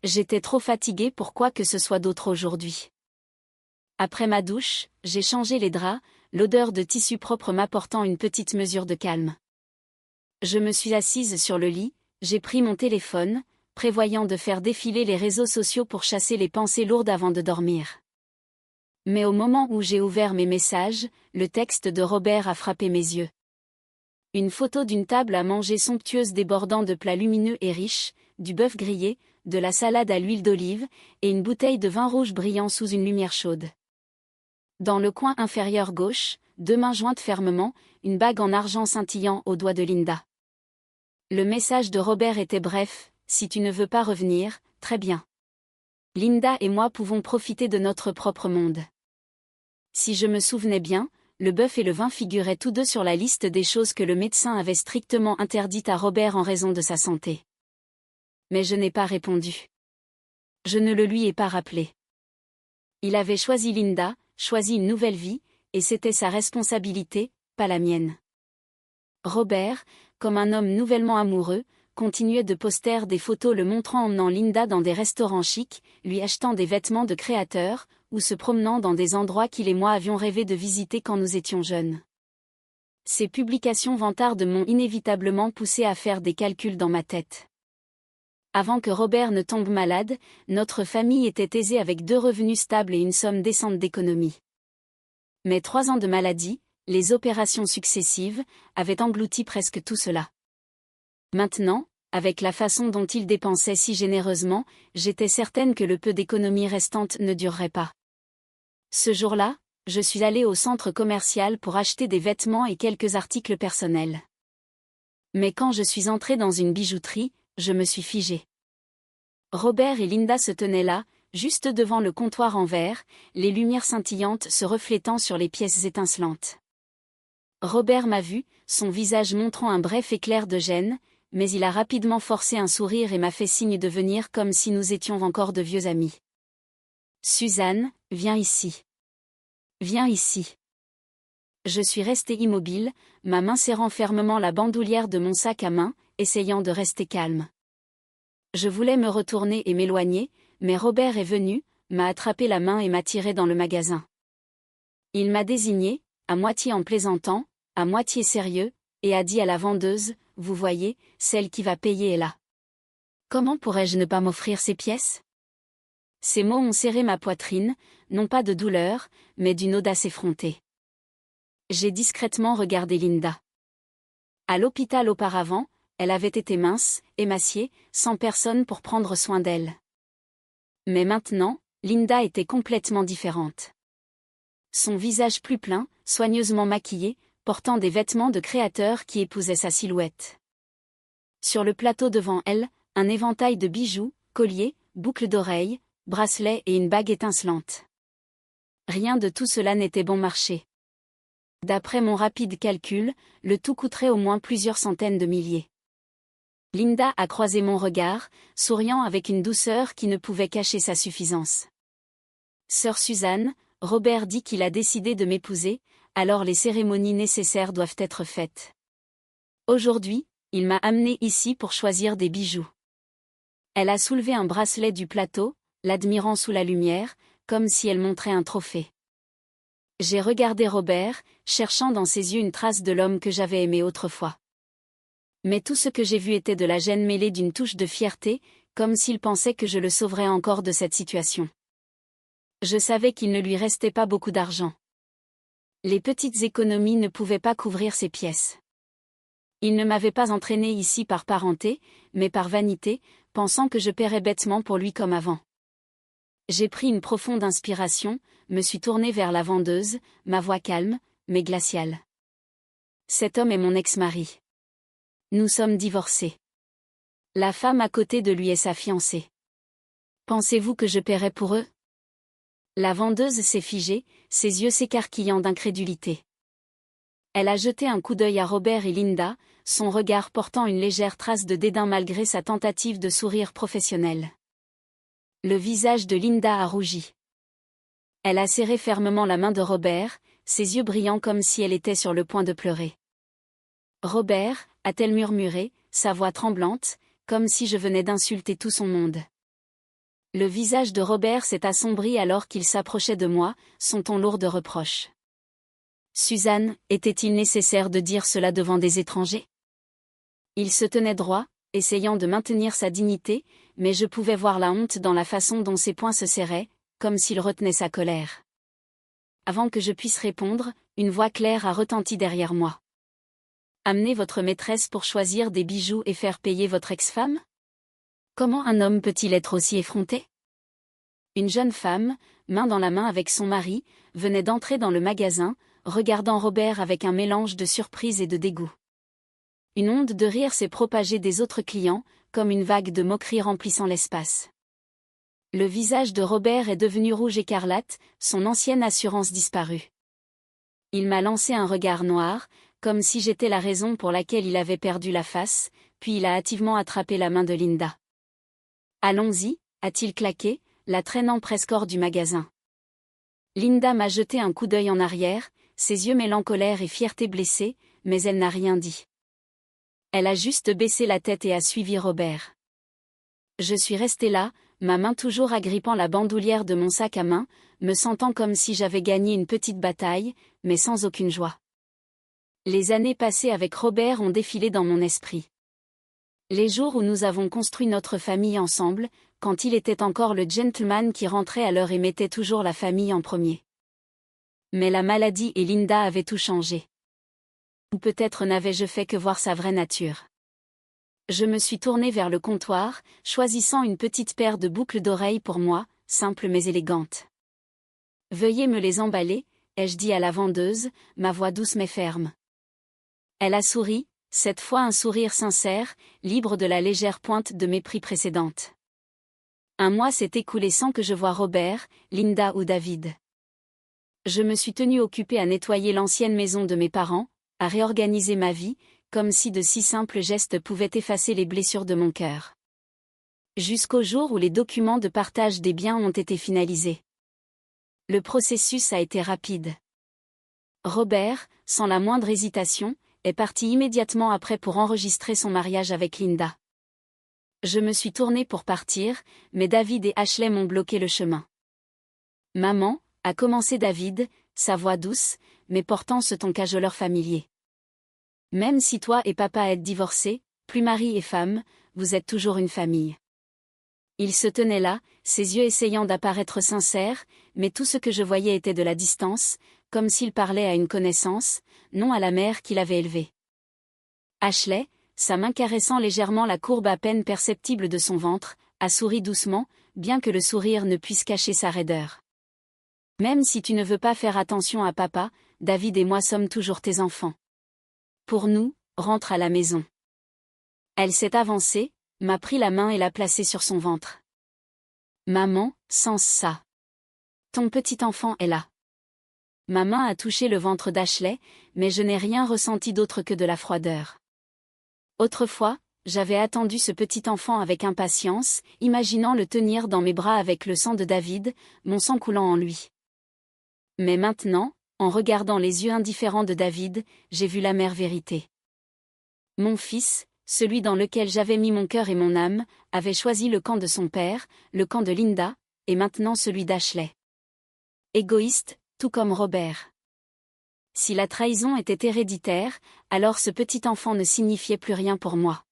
J'étais trop fatiguée pour quoi que ce soit d'autre aujourd'hui. Après ma douche, j'ai changé les draps, l'odeur de tissu propre m'apportant une petite mesure de calme. Je me suis assise sur le lit, j'ai pris mon téléphone, prévoyant de faire défiler les réseaux sociaux pour chasser les pensées lourdes avant de dormir. Mais au moment où j'ai ouvert mes messages, le texte de Robert a frappé mes yeux. Une photo d'une table à manger somptueuse débordant de plats lumineux et riches, du bœuf grillé, de la salade à l'huile d'olive, et une bouteille de vin rouge brillant sous une lumière chaude. Dans le coin inférieur gauche, 2 mains jointes fermement, une bague en argent scintillant au doigt de Linda. Le message de Robert était bref, si tu ne veux pas revenir, très bien. Linda et moi pouvons profiter de notre propre monde. Si je me souvenais bien, le bœuf et le vin figuraient tous deux sur la liste des choses que le médecin avait strictement interdites à Robert en raison de sa santé. Mais je n'ai pas répondu. Je ne le lui ai pas rappelé. Il avait choisi Linda, choisi une nouvelle vie, et c'était sa responsabilité, pas la mienne. Robert, comme un homme nouvellement amoureux, continuait de poster des photos le montrant emmenant Linda dans des restaurants chics, lui achetant des vêtements de créateur, ou se promenant dans des endroits qu'il et moi avions rêvé de visiter quand nous étions jeunes. Ces publications vantardes m'ont inévitablement poussé à faire des calculs dans ma tête. Avant que Robert ne tombe malade, notre famille était aisée avec 2 revenus stables et une somme décente d'économie. Mais 3 ans de maladie, les opérations successives, avaient englouti presque tout cela. Maintenant, avec la façon dont il dépensait si généreusement, j'étais certaine que le peu d'économie restante ne durerait pas. Ce jour-là, je suis allée au centre commercial pour acheter des vêtements et quelques articles personnels. Mais quand je suis entrée dans une bijouterie, je me suis figée. Robert et Linda se tenaient là, juste devant le comptoir en verre, les lumières scintillantes se reflétant sur les pièces étincelantes. Robert m'a vu, son visage montrant un bref éclair de gêne, mais il a rapidement forcé un sourire et m'a fait signe de venir comme si nous étions encore de vieux amis. « Suzanne, viens ici. Viens ici. » Je suis restée immobile, ma main serrant fermement la bandoulière de mon sac à main, essayant de rester calme. Je voulais me retourner et m'éloigner, mais Robert est venu, m'a attrapé la main et m'a tiré dans le magasin. Il m'a désigné, à moitié en plaisantant, à moitié sérieux, et a dit à la vendeuse, « Vous voyez, celle qui va payer est là. » Comment pourrais-je ne pas m'offrir ces pièces? Ces mots ont serré ma poitrine, non pas de douleur, mais d'une audace effrontée. J'ai discrètement regardé Linda. À l'hôpital auparavant, elle avait été mince, émaciée, sans personne pour prendre soin d'elle. Mais maintenant, Linda était complètement différente. Son visage plus plein, soigneusement maquillé, portant des vêtements de créateur qui épousaient sa silhouette. Sur le plateau devant elle, un éventail de bijoux, colliers, boucles d'oreilles, bracelets et une bague étincelante. Rien de tout cela n'était bon marché. D'après mon rapide calcul, le tout coûterait au moins plusieurs centaines de milliers. Linda a croisé mon regard, souriant avec une douceur qui ne pouvait cacher sa suffisance. Sœur Suzanne, Robert dit qu'il a décidé de m'épouser, alors les cérémonies nécessaires doivent être faites. Aujourd'hui, il m'a amenée ici pour choisir des bijoux. Elle a soulevé un bracelet du plateau, l'admirant sous la lumière, comme si elle montrait un trophée. J'ai regardé Robert, cherchant dans ses yeux une trace de l'homme que j'avais aimé autrefois. Mais tout ce que j'ai vu était de la gêne mêlée d'une touche de fierté, comme s'il pensait que je le sauverais encore de cette situation. Je savais qu'il ne lui restait pas beaucoup d'argent. Les petites économies ne pouvaient pas couvrir ses pièces. Il ne m'avait pas entraîné ici par parenté, mais par vanité, pensant que je paierais bêtement pour lui comme avant. J'ai pris une profonde inspiration, me suis tournée vers la vendeuse, ma voix calme, mais glaciale. Cet homme est mon ex-mari. Nous sommes divorcés. La femme à côté de lui est sa fiancée. Pensez-vous que je paierais pour eux? La vendeuse s'est figée, ses yeux s'écarquillant d'incrédulité. Elle a jeté un coup d'œil à Robert et Linda, son regard portant une légère trace de dédain malgré sa tentative de sourire professionnel. Le visage de Linda a rougi. Elle a serré fermement la main de Robert, ses yeux brillants comme si elle était sur le point de pleurer. Robert, a-t-elle murmuré, sa voix tremblante, comme si je venais d'insulter tout son monde. Le visage de Robert s'est assombri alors qu'il s'approchait de moi, son ton lourd de reproches. Suzanne, était-il nécessaire de dire cela devant des étrangers? Il se tenait droit, essayant de maintenir sa dignité, mais je pouvais voir la honte dans la façon dont ses poings se serraient, comme s'il retenait sa colère. Avant que je puisse répondre, une voix claire a retenti derrière moi. Amenez votre maîtresse pour choisir des bijoux et faire payer votre ex-femme? Comment un homme peut-il être aussi effronté? Une jeune femme, main dans la main avec son mari, venait d'entrer dans le magasin, regardant Robert avec un mélange de surprise et de dégoût. Une onde de rire s'est propagée des autres clients, comme une vague de moquerie remplissant l'espace. Le visage de Robert est devenu rouge écarlate, son ancienne assurance disparue. Il m'a lancé un regard noir, comme si j'étais la raison pour laquelle il avait perdu la face, puis il a hâtivement attrapé la main de Linda. Allons-y, a-t-il claqué, la traînant presque hors du magasin. Linda m'a jeté un coup d'œil en arrière, ses yeux mêlant colère et fierté blessée, mais elle n'a rien dit. Elle a juste baissé la tête et a suivi Robert. Je suis restée là, ma main toujours agrippant la bandoulière de mon sac à main, me sentant comme si j'avais gagné une petite bataille, mais sans aucune joie. Les années passées avec Robert ont défilé dans mon esprit. Les jours où nous avons construit notre famille ensemble, quand il était encore le gentleman qui rentrait à l'heure et mettait toujours la famille en premier. Mais la maladie et Linda avaient tout changé. Ou peut-être n'avais-je fait que voir sa vraie nature. Je me suis tournée vers le comptoir, choisissant une petite paire de boucles d'oreilles pour moi, simples mais élégantes. Veuillez me les emballer, ai-je dit à la vendeuse, ma voix douce mais ferme. Elle a souri, cette fois un sourire sincère, libre de la légère pointe de mépris précédente. Un mois s'est écoulé sans que je voie Robert, Linda ou David. Je me suis tenue occupée à nettoyer l'ancienne maison de mes parents, à réorganiser ma vie, comme si de si simples gestes pouvaient effacer les blessures de mon cœur. Jusqu'au jour où les documents de partage des biens ont été finalisés. Le processus a été rapide. Robert, sans la moindre hésitation, est parti immédiatement après pour enregistrer son mariage avec Linda. Je me suis tournée pour partir, mais David et Ashley m'ont bloqué le chemin. Maman, a commencé David, sa voix douce, mais portant ce ton cajoleur familier. Même si toi et papa êtes divorcés, plus mari et femme, vous êtes toujours une famille. Il se tenait là, ses yeux essayant d'apparaître sincères, mais tout ce que je voyais était de la distance, comme s'il parlait à une connaissance, non à la mère qui l'avait élevé. Ashley, sa main caressant légèrement la courbe à peine perceptible de son ventre, a souri doucement, bien que le sourire ne puisse cacher sa raideur. Même si tu ne veux pas faire attention à papa, David et moi sommes toujours tes enfants. Pour nous, rentre à la maison. Elle s'est avancée, m'a pris la main et l'a placée sur son ventre. Maman, sens ça. Ton petit enfant est là. Ma main a touché le ventre d'Ashley, mais je n'ai rien ressenti d'autre que de la froideur. Autrefois, j'avais attendu ce petit enfant avec impatience, imaginant le tenir dans mes bras avec le sang de David, mon sang coulant en lui. Mais maintenant, en regardant les yeux indifférents de David, j'ai vu l'amère vérité. Mon fils, celui dans lequel j'avais mis mon cœur et mon âme, avait choisi le camp de son père, le camp de Linda, et maintenant celui d'Ashley. Égoïste, tout comme Robert. Si la trahison était héréditaire, alors ce petit enfant ne signifiait plus rien pour moi.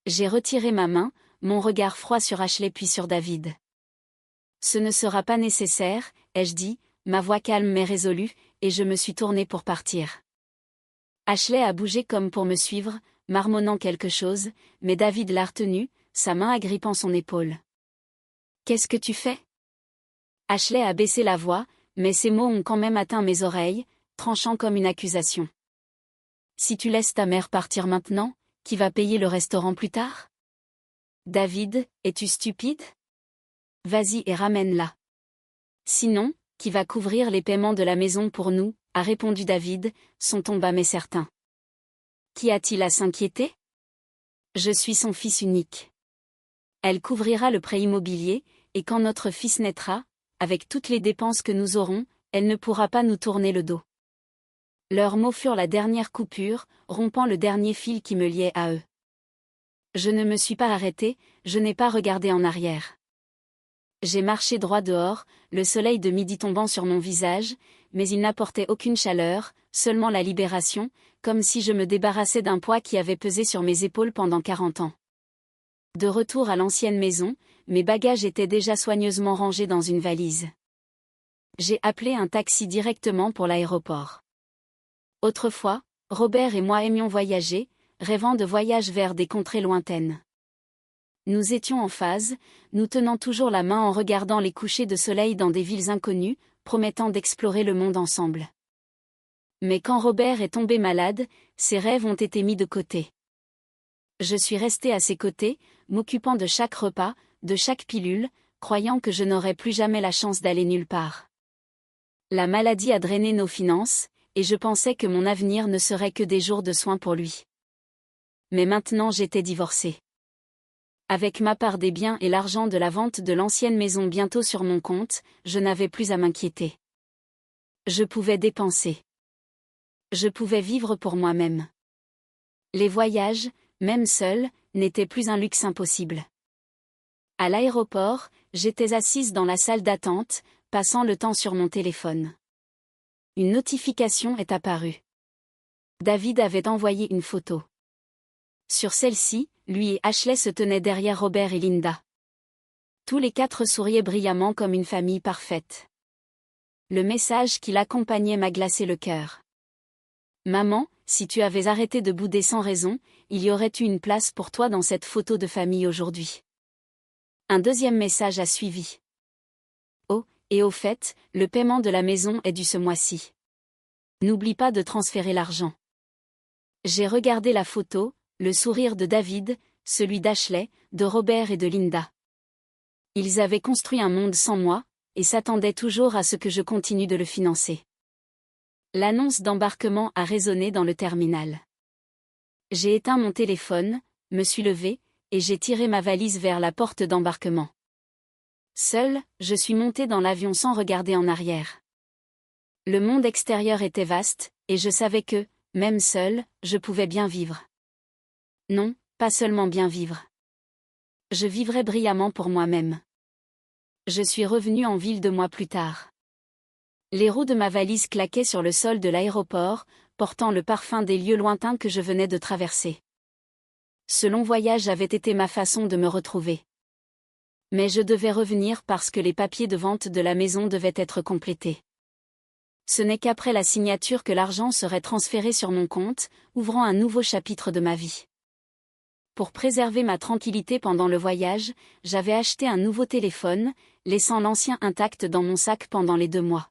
J'ai retiré ma main, mon regard froid sur Ashley puis sur David. Ce ne sera pas nécessaire, ai-je dit, ma voix calme mais résolue, et je me suis tournée pour partir. Ashley a bougé comme pour me suivre, marmonnant quelque chose, mais David l'a retenu, sa main agrippant son épaule. « Qu'est-ce que tu fais ?» Ashley a baissé la voix, mais ces mots ont quand même atteint mes oreilles, tranchant comme une accusation. « Si tu laisses ta mère partir maintenant, qui va payer le restaurant plus tard ? David, es-tu stupide ? Vas-y et ramène-la. Sinon, qui va couvrir les paiements de la maison pour nous, a répondu David, son ton bas mais certain. Qui a-t-il à s'inquiéter ? Je suis son fils unique. Elle couvrira le prêt immobilier, et quand notre fils naîtra, avec toutes les dépenses que nous aurons, elle ne pourra pas nous tourner le dos. Leurs mots furent la dernière coupure, rompant le dernier fil qui me liait à eux. Je ne me suis pas arrêtée, je n'ai pas regardé en arrière. J'ai marché droit dehors, le soleil de midi tombant sur mon visage, mais il n'apportait aucune chaleur, seulement la libération, comme si je me débarrassais d'un poids qui avait pesé sur mes épaules pendant 40 ans. De retour à l'ancienne maison, mes bagages étaient déjà soigneusement rangés dans une valise. J'ai appelé un taxi directement pour l'aéroport. Autrefois, Robert et moi aimions voyager, rêvant de voyages vers des contrées lointaines. Nous étions en phase, nous tenant toujours la main en regardant les couchers de soleil dans des villes inconnues, promettant d'explorer le monde ensemble. Mais quand Robert est tombé malade, ses rêves ont été mis de côté. Je suis restée à ses côtés, m'occupant de chaque repas, de chaque pilule, croyant que je n'aurais plus jamais la chance d'aller nulle part. La maladie a drainé nos finances, et je pensais que mon avenir ne serait que des jours de soins pour lui. Mais maintenant j'étais divorcée. Avec ma part des biens et l'argent de la vente de l'ancienne maison bientôt sur mon compte, je n'avais plus à m'inquiéter. Je pouvais dépenser. Je pouvais vivre pour moi-même. Les voyages, même seuls, n'étaient plus un luxe impossible. À l'aéroport, j'étais assise dans la salle d'attente, passant le temps sur mon téléphone. Une notification est apparue. David avait envoyé une photo. Sur celle-ci, lui et Ashley se tenaient derrière Robert et Linda. Tous les quatre souriaient brillamment comme une famille parfaite. Le message qui l'accompagnait m'a glacé le cœur. Maman, si tu avais arrêté de bouder sans raison, il y aurait eu une place pour toi dans cette photo de famille aujourd'hui. Un deuxième message a suivi. Oh, et au fait, le paiement de la maison est dû ce mois-ci. N'oublie pas de transférer l'argent. J'ai regardé la photo, le sourire de David, celui d'Ashley, de Robert et de Linda. Ils avaient construit un monde sans moi, et s'attendaient toujours à ce que je continue de le financer. L'annonce d'embarquement a résonné dans le terminal. J'ai éteint mon téléphone, me suis levée, et j'ai tiré ma valise vers la porte d'embarquement. Seule, je suis montée dans l'avion sans regarder en arrière. Le monde extérieur était vaste, et je savais que, même seule, je pouvais bien vivre. Non, pas seulement bien vivre. Je vivrais brillamment pour moi-même. Je suis revenue en ville 2 mois plus tard. Les roues de ma valise claquaient sur le sol de l'aéroport, portant le parfum des lieux lointains que je venais de traverser. Ce long voyage avait été ma façon de me retrouver. Mais je devais revenir parce que les papiers de vente de la maison devaient être complétés. Ce n'est qu'après la signature que l'argent serait transféré sur mon compte, ouvrant un nouveau chapitre de ma vie. Pour préserver ma tranquillité pendant le voyage, j'avais acheté un nouveau téléphone, laissant l'ancien intact dans mon sac pendant les 2 mois.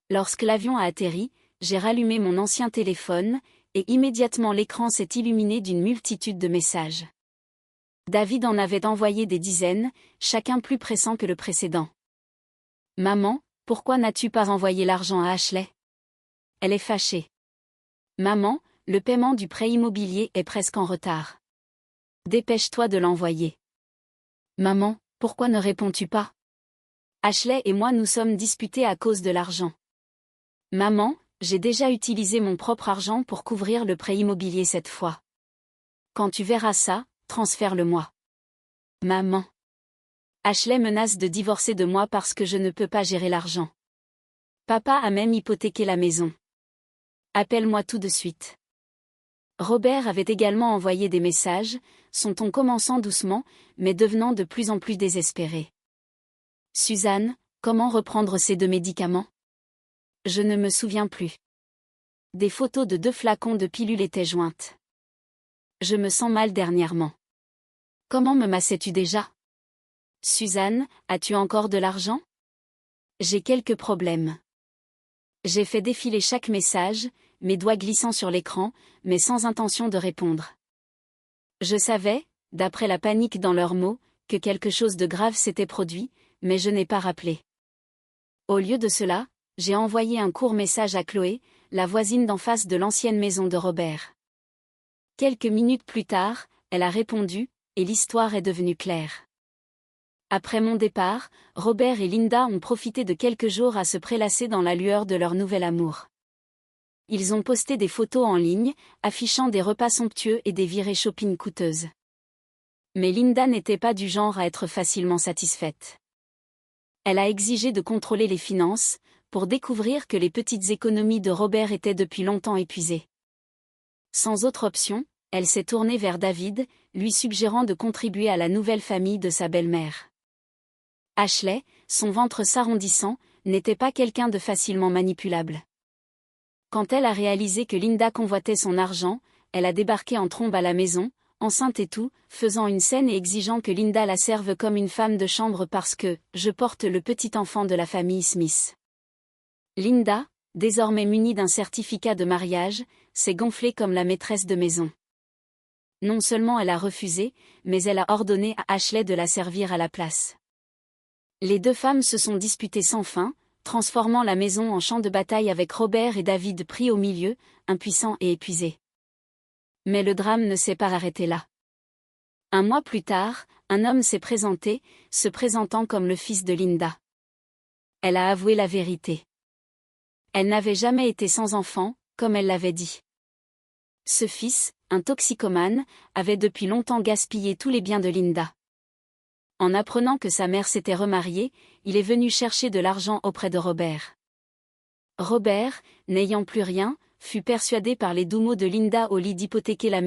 Lorsque l'avion a atterri, j'ai rallumé mon ancien téléphone, et immédiatement l'écran s'est illuminé d'une multitude de messages. David en avait envoyé des dizaines, chacun plus pressant que le précédent. « Maman, pourquoi n'as-tu pas envoyé l'argent à Ashley ? Elle est fâchée. Maman, le paiement du prêt immobilier est presque en retard. Dépêche-toi de l'envoyer. Maman, pourquoi ne réponds-tu pas ? Ashley et moi nous sommes disputés à cause de l'argent. Maman, j'ai déjà utilisé mon propre argent pour couvrir le prêt immobilier cette fois. Quand tu verras ça, transfère-le-moi. Maman. Ashley menace de divorcer de moi parce que je ne peux pas gérer l'argent. Papa a même hypothéqué la maison. Appelle-moi tout de suite. Robert avait également envoyé des messages, son ton commençant doucement, mais devenant de plus en plus désespéré. Suzanne, comment reprendre ces 2 médicaments ? Je ne me souviens plus. Des photos de 2 flacons de pilules étaient jointes. Je me sens mal dernièrement. Comment me massais-tu déjà ? Suzanne, as-tu encore de l'argent ? J'ai quelques problèmes. J'ai fait défiler chaque message, mes doigts glissant sur l'écran, mais sans intention de répondre. Je savais, d'après la panique dans leurs mots, que quelque chose de grave s'était produit, mais je n'ai pas rappelé. Au lieu de cela, j'ai envoyé un court message à Chloé, la voisine d'en face de l'ancienne maison de Robert. Quelques minutes plus tard, elle a répondu, et l'histoire est devenue claire. Après mon départ, Robert et Linda ont profité de quelques jours à se prélasser dans la lueur de leur nouvel amour. Ils ont posté des photos en ligne, affichant des repas somptueux et des virées shopping coûteuses. Mais Linda n'était pas du genre à être facilement satisfaite. Elle a exigé de contrôler les finances, pour découvrir que les petites économies de Robert étaient depuis longtemps épuisées. Sans autre option, elle s'est tournée vers David, lui suggérant de contribuer à la nouvelle famille de sa belle-mère. Ashley, son ventre s'arrondissant, n'était pas quelqu'un de facilement manipulable. Quand elle a réalisé que Linda convoitait son argent, elle a débarqué en trombe à la maison, enceinte et tout, faisant une scène et exigeant que Linda la serve comme une femme de chambre parce que « je porte le petit enfant de la famille Smith ». Linda, désormais munie d'un certificat de mariage, s'est gonflée comme la maîtresse de maison. Non seulement elle a refusé, mais elle a ordonné à Ashley de la servir à la place. Les 2 femmes se sont disputées sans fin, transformant la maison en champ de bataille avec Robert et David pris au milieu, impuissants et épuisés. Mais le drame ne s'est pas arrêté là. 1 mois plus tard, un homme s'est présenté, se présentant comme le fils de Linda. Elle a avoué la vérité. Elle n'avait jamais été sans enfant, comme elle l'avait dit. Ce fils, un toxicomane, avait depuis longtemps gaspillé tous les biens de Linda. En apprenant que sa mère s'était remariée, il est venu chercher de l'argent auprès de Robert. Robert, n'ayant plus rien, fut persuadé par les doux mots de Linda au lit d'hypothéquer la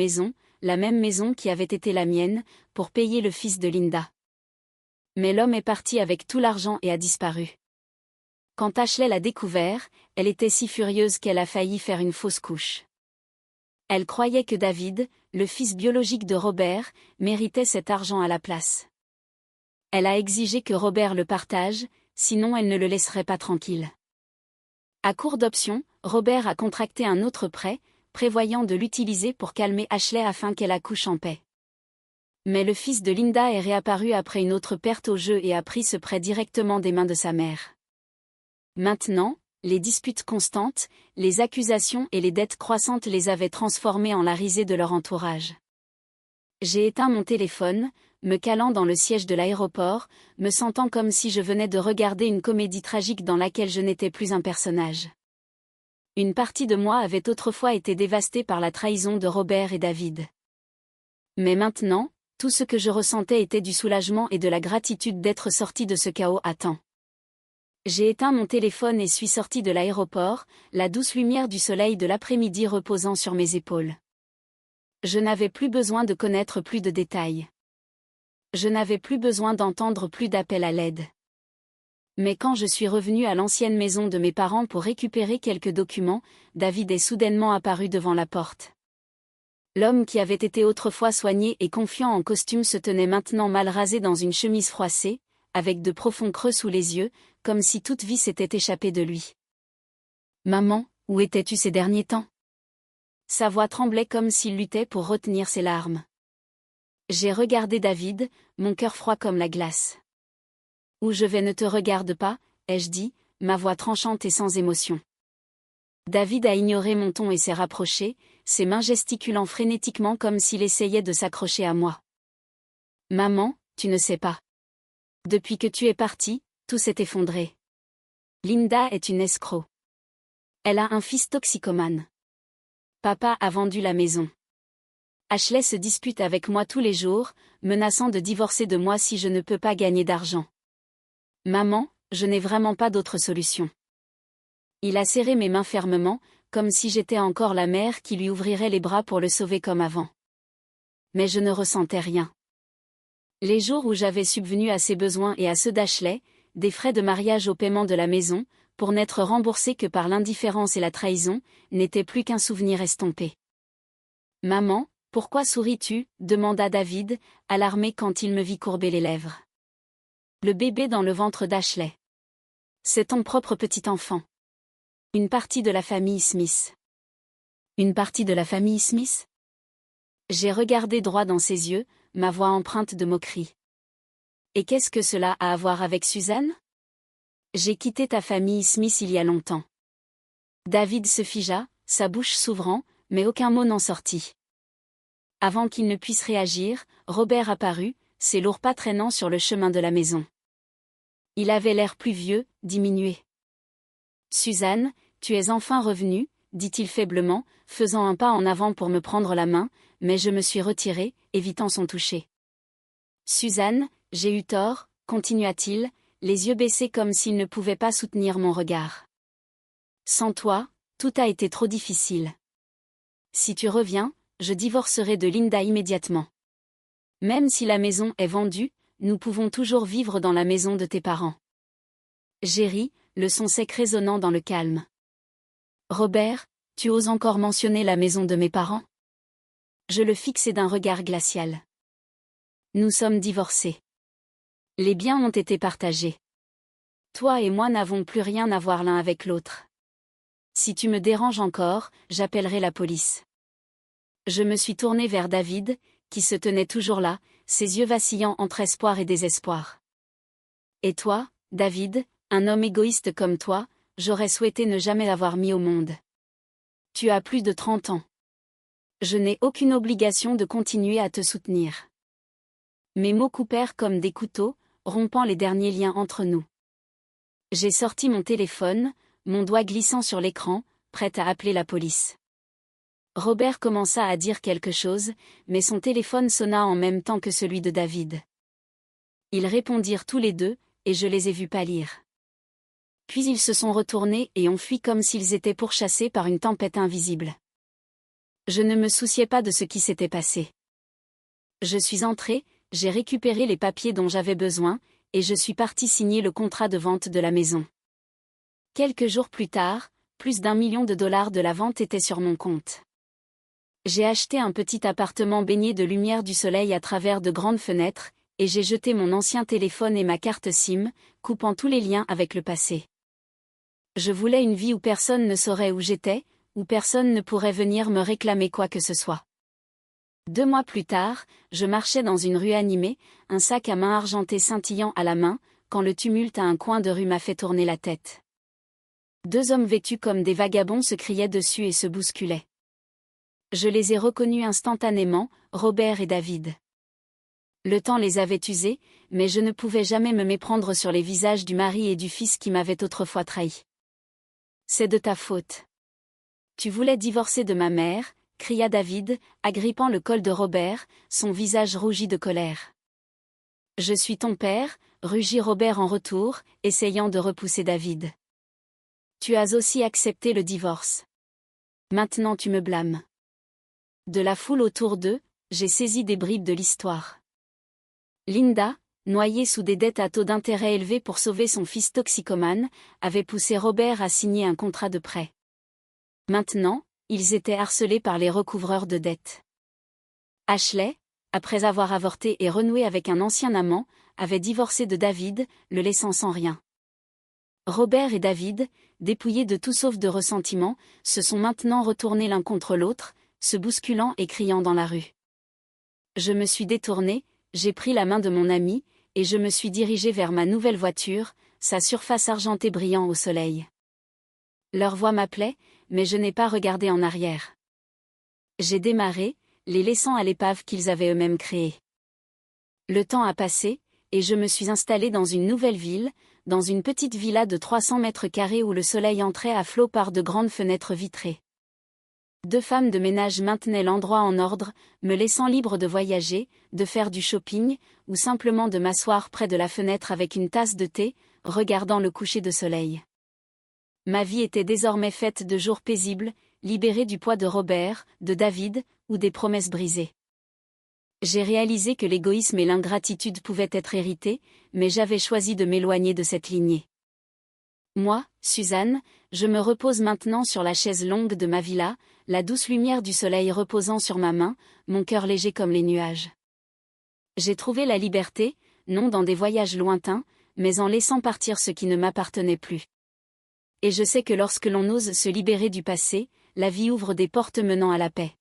même maison qui avait été la mienne, pour payer le fils de Linda. Mais l'homme est parti avec tout l'argent et a disparu. Quand Ashley l'a découvert, elle était si furieuse qu'elle a failli faire une fausse couche. Elle croyait que David, le fils biologique de Robert, méritait cet argent à la place. Elle a exigé que Robert le partage, sinon elle ne le laisserait pas tranquille. À court d'options, Robert a contracté un autre prêt, prévoyant de l'utiliser pour calmer Ashley afin qu'elle accouche en paix. Mais le fils de Linda est réapparu après une autre perte au jeu et a pris ce prêt directement des mains de sa mère. Maintenant, les disputes constantes, les accusations et les dettes croissantes les avaient transformés en la risée de leur entourage. J'ai éteint mon téléphone, me calant dans le siège de l'aéroport, me sentant comme si je venais de regarder une comédie tragique dans laquelle je n'étais plus un personnage. Une partie de moi avait autrefois été dévastée par la trahison de Robert et David. Mais maintenant, tout ce que je ressentais était du soulagement et de la gratitude d'être sorti de ce chaos à temps. J'ai éteint mon téléphone et suis sorti de l'aéroport, la douce lumière du soleil de l'après-midi reposant sur mes épaules. Je n'avais plus besoin de connaître plus de détails. Je n'avais plus besoin d'entendre plus d'appels à l'aide. Mais quand je suis revenue à l'ancienne maison de mes parents pour récupérer quelques documents, David est soudainement apparu devant la porte. L'homme qui avait été autrefois soigné et confiant en costume se tenait maintenant mal rasé dans une chemise froissée, avec de profonds creux sous les yeux, comme si toute vie s'était échappée de lui. « Maman, où étais-tu ces derniers temps ?» Sa voix tremblait comme s'il luttait pour retenir ses larmes. J'ai regardé David, mon cœur froid comme la glace. « Où je vais ne te regarde pas, ai-je dit, ma voix tranchante et sans émotion. David a ignoré mon ton et s'est rapproché, ses mains gesticulant frénétiquement comme s'il essayait de s'accrocher à moi. « Maman, tu ne sais pas. Depuis que tu es partie, tout s'est effondré. Linda est une escroc. Elle a un fils toxicomane. Papa a vendu la maison. Ashley se dispute avec moi tous les jours, menaçant de divorcer de moi si je ne peux pas gagner d'argent. Maman, je n'ai vraiment pas d'autre solution. » Il a serré mes mains fermement, comme si j'étais encore la mère qui lui ouvrirait les bras pour le sauver comme avant. Mais je ne ressentais rien. Les jours où j'avais subvenu à ses besoins et à ceux d'Ashley, des frais de mariage au paiement de la maison, pour n'être remboursés que par l'indifférence et la trahison, n'étaient plus qu'un souvenir estompé. « Maman, pourquoi souris-tu » demanda David, alarmé quand il me vit courber les lèvres. « Le bébé dans le ventre d'Ashley. C'est ton propre petit enfant. Une partie de la famille Smith. » Une partie de la famille Smith ? J'ai regardé droit dans ses yeux, ma voix empreinte de moquerie. « Et qu'est-ce que cela a à voir avec Suzanne ? J'ai quitté ta famille Smith il y a longtemps. » David se figea, sa bouche s'ouvrant, mais aucun mot n'en sortit. Avant qu'il ne puisse réagir, Robert apparut, ses lourds pas traînant sur le chemin de la maison. Il avait l'air plus vieux, diminué. « Suzanne, tu es enfin revenue, » dit-il faiblement, faisant un pas en avant pour me prendre la main, mais je me suis retirée, évitant son toucher. « Suzanne, j'ai eu tort, » continua-t-il, les yeux baissés comme s'il ne pouvait pas soutenir mon regard. « Sans toi, tout a été trop difficile. Si tu reviens, je divorcerai de Linda immédiatement. Même si la maison est vendue, nous pouvons toujours vivre dans la maison de tes parents. » J'ai ri, le son sec résonnant dans le calme. « Robert, tu oses encore mentionner la maison de mes parents ? » Je le fixai d'un regard glacial. « Nous sommes divorcés. Les biens ont été partagés. Toi et moi n'avons plus rien à voir l'un avec l'autre. Si tu me déranges encore, j'appellerai la police. » Je me suis tournée vers David, qui se tenait toujours là, ses yeux vacillant entre espoir et désespoir. « Et toi, David, un homme égoïste comme toi, j'aurais souhaité ne jamais avoir mis au monde. Tu as plus de 30 ans. Je n'ai aucune obligation de continuer à te soutenir. » Mes mots coupèrent comme des couteaux, rompant les derniers liens entre nous. J'ai sorti mon téléphone, mon doigt glissant sur l'écran, prête à appeler la police. Robert commença à dire quelque chose, mais son téléphone sonna en même temps que celui de David. Ils répondirent tous les deux, et je les ai vus pâlir. Puis ils se sont retournés et ont fui comme s'ils étaient pourchassés par une tempête invisible. Je ne me souciais pas de ce qui s'était passé. Je suis entrée, j'ai récupéré les papiers dont j'avais besoin, et je suis partie signer le contrat de vente de la maison. Quelques jours plus tard, plus d'1 million de dollars de la vente étaient sur mon compte. J'ai acheté un petit appartement baigné de lumière du soleil à travers de grandes fenêtres, et j'ai jeté mon ancien téléphone et ma carte SIM, coupant tous les liens avec le passé. Je voulais une vie où personne ne saurait où j'étais, où personne ne pourrait venir me réclamer quoi que ce soit. 2 mois plus tard, je marchais dans une rue animée, un sac à main argenté scintillant à la main, quand le tumulte à un coin de rue m'a fait tourner la tête. 2 hommes vêtus comme des vagabonds se criaient dessus et se bousculaient. Je les ai reconnus instantanément, Robert et David. Le temps les avait usés, mais je ne pouvais jamais me méprendre sur les visages du mari et du fils qui m'avaient autrefois trahi. « C'est de ta faute. Tu voulais divorcer de ma mère » cria David, agrippant le col de Robert, son visage rougi de colère. « Je suis ton père » rugit Robert en retour, essayant de repousser David. « Tu as aussi accepté le divorce. Maintenant tu me blâmes. De la foule autour d'eux, j'ai saisi des bribes de l'histoire. Linda, noyée sous des dettes à taux d'intérêt élevés pour sauver son fils toxicomane, avait poussé Robert à signer un contrat de prêt. Maintenant, ils étaient harcelés par les recouvreurs de dettes. Ashley, après avoir avorté et renoué avec un ancien amant, avait divorcé de David, le laissant sans rien. Robert et David, dépouillés de tout sauf de ressentiment, se sont maintenant retournés l'un contre l'autre, se bousculant et criant dans la rue. Je me suis détournée, j'ai pris la main de mon ami, et je me suis dirigée vers ma nouvelle voiture, sa surface argentée brillant au soleil. Leur voix m'appelait, mais je n'ai pas regardé en arrière. J'ai démarré, les laissant à l'épave qu'ils avaient eux-mêmes créée. Le temps a passé, et je me suis installée dans une nouvelle ville, dans une petite villa de 300 mètres carrés où le soleil entrait à flot par de grandes fenêtres vitrées. 2 femmes de ménage maintenaient l'endroit en ordre, me laissant libre de voyager, de faire du shopping, ou simplement de m'asseoir près de la fenêtre avec une tasse de thé, regardant le coucher de soleil. Ma vie était désormais faite de jours paisibles, libérée du poids de Robert, de David, ou des promesses brisées. J'ai réalisé que l'égoïsme et l'ingratitude pouvaient être hérités, mais j'avais choisi de m'éloigner de cette lignée. Moi, Suzanne, je me repose maintenant sur la chaise longue de ma villa, la douce lumière du soleil reposant sur ma main, mon cœur léger comme les nuages. J'ai trouvé la liberté, non dans des voyages lointains, mais en laissant partir ce qui ne m'appartenait plus. Et je sais que lorsque l'on ose se libérer du passé, la vie ouvre des portes menant à la paix.